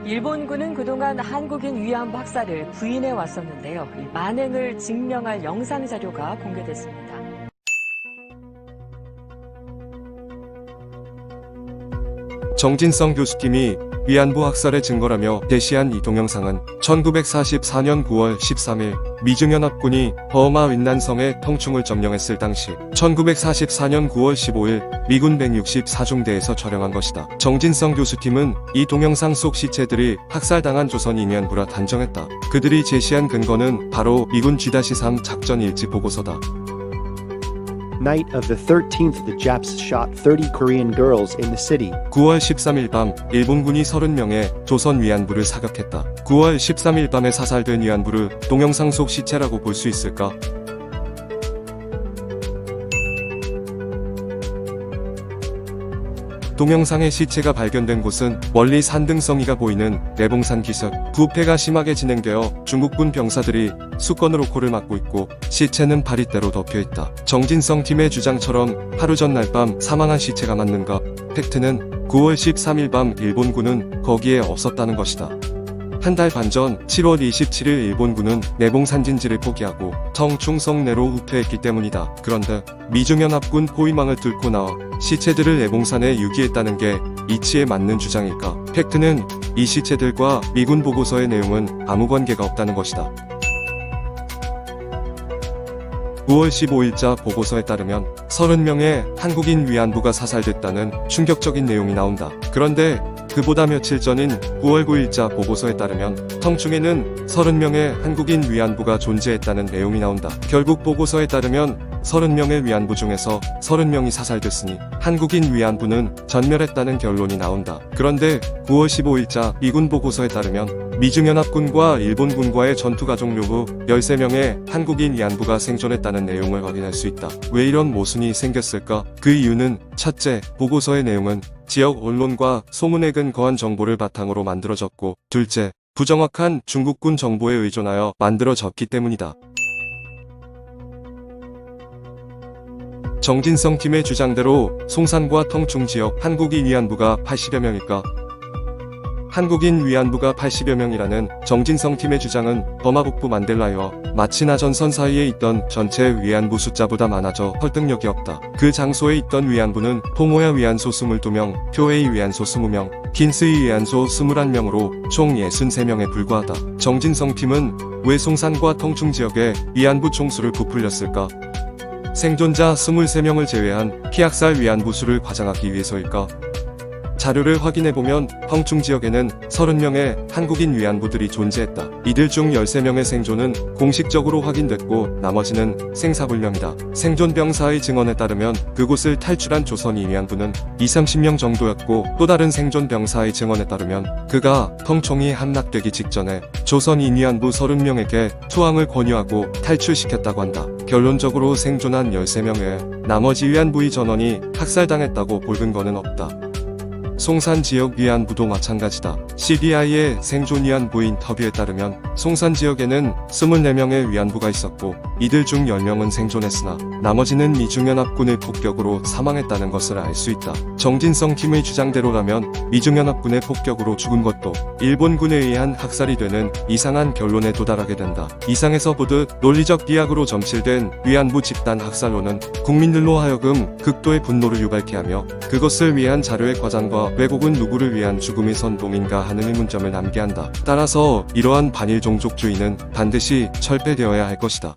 일본군은 그동안 한국인 위안부 학살을 부인해 왔었는데요. 이 만행을 증명할 영상 자료가 공개됐습니다. 정진성 교수팀이 위안부 학살의 증거라며 제시한 이 동영상은 1944년 9월 13일 미중연합군이 버마 윈난성의 텅충을 점령했을 당시 1944년 9월 15일 미군 164중대에서 촬영한 것이다. 정진성 교수팀은 이 동영상 속 시체들이 학살당한 조선 위안부라 단정했다. 그들이 제시한 근거는 바로 미군 G-3 작전 일지 보고서다. Night of the 13th, the Japs shot 30 Korean girls in the city. 9월 13일 밤 일본군이 30명의 조선 위안부를 사격했다. 9월 13일 밤에 사살된 위안부를 동영상 속 시체라고 볼 수 있을까? 동영상의 시체가 발견된 곳은 멀리 산등성이가 보이는 내봉산 기슭. 부패가 심하게 진행되어 중국군 병사들이 수건으로 코를 막고 있고 시체는 파리대로 덮여있다. 정진성 팀의 주장처럼 하루 전날 밤 사망한 시체가 맞는가? 팩트는 9월 13일 밤 일본군은 거기에 없었다는 것이다. 한 달 반 전 7월 27일 일본군은 내봉산진지를 포기하고 텅충성 내로 후퇴했기 때문이다. 그런데 미중연합군 포위망을 뚫고 나와 시체들을 내봉산에 유기했다는 게 이치에 맞는 주장일까? 팩트는 이 시체들과 미군 보고서의 내용은 아무 관계가 없다는 것이다. 9월 15일자 보고서에 따르면 30명의 한국인 위안부가 사살됐다는 충격적인 내용이 나온다. 그런데 그보다 며칠 전인 9월 9일자 보고서에 따르면 텅충에는 30명의 한국인 위안부가 존재했다는 내용이 나온다. 결국 보고서에 따르면 30명의 위안부 중에서 30명이 사살됐으니 한국인 위안부는 전멸했다는 결론이 나온다. 그런데 9월 15일자 미군 보고서에 따르면 미중연합군과 일본군과의 전투가 종료 후 13명의 한국인 위안부가 생존했다는 내용을 확인할 수 있다. 왜 이런 모순이 생겼을까? 그 이유는 첫째, 보고서의 내용은 지역 언론과 소문에 근거한 정보를 바탕으로 만들어졌고, 둘째, 부정확한 중국군 정보에 의존하여 만들어졌기 때문이다. 정진성 팀의 주장대로 송산과 텅충 지역 한국인 위안부가 80여 명일까? 한국인 위안부가 80여 명이라는 정진성 팀의 주장은 버마 북부 만델라이와 마치나 전선 사이에 있던 전체 위안부 숫자보다 많아져 설득력이 없다. 그 장소에 있던 위안부는 포모야 위안소 22명, 표헤이 위안소 20명, 긴스이 위안소 21명으로 총 63명에 불과하다. 정진성 팀은 왜 송산과 텅충 지역에 위안부 총수를 부풀렸을까? 생존자 23명을 제외한 피학살 위안부 수를 과장하기 위해서일까? 자료를 확인해보면 텅충 지역에는 30명의 한국인 위안부들이 존재했다. 이들 중 13명의 생존은 공식적으로 확인됐고 나머지는 생사불명이다. 생존 병사의 증언에 따르면 그곳을 탈출한 조선 위안부는 20-30명 정도였고 또 다른 생존 병사의 증언에 따르면 그가 텅충이 함락되기 직전에 조선 위안부 30명에게 투항을 권유하고 탈출시켰다고 한다. 결론적으로 생존한 13명 외에 나머지 위안부의 전원이 학살당했다고 볼 근거는 없다. 송산 지역 위안부도 마찬가지다. CBI의 생존 위안부 인터뷰에 따르면 송산 지역에는 24명의 위안부가 있었고 이들 중 10명은 생존했으나 나머지는 미중연합군의 폭격으로 사망했다는 것을 알 수 있다. 정진성 팀의 주장대로라면 미중연합군의 폭격으로 죽은 것도 일본군에 의한 학살이 되는 이상한 결론에 도달하게 된다. 이상에서 보듯 논리적 비약으로 점칠된 위안부 집단 학살론은 국민들로 하여금 극도의 분노를 유발케 하며 그것을 위한 자료의 과장과 왜곡은 누구를 위한 죽음의 선동인가 하는 의문점을 남게 한다. 따라서 이러한 반일 종족주의는 반드시 철폐되어야 할 것이다.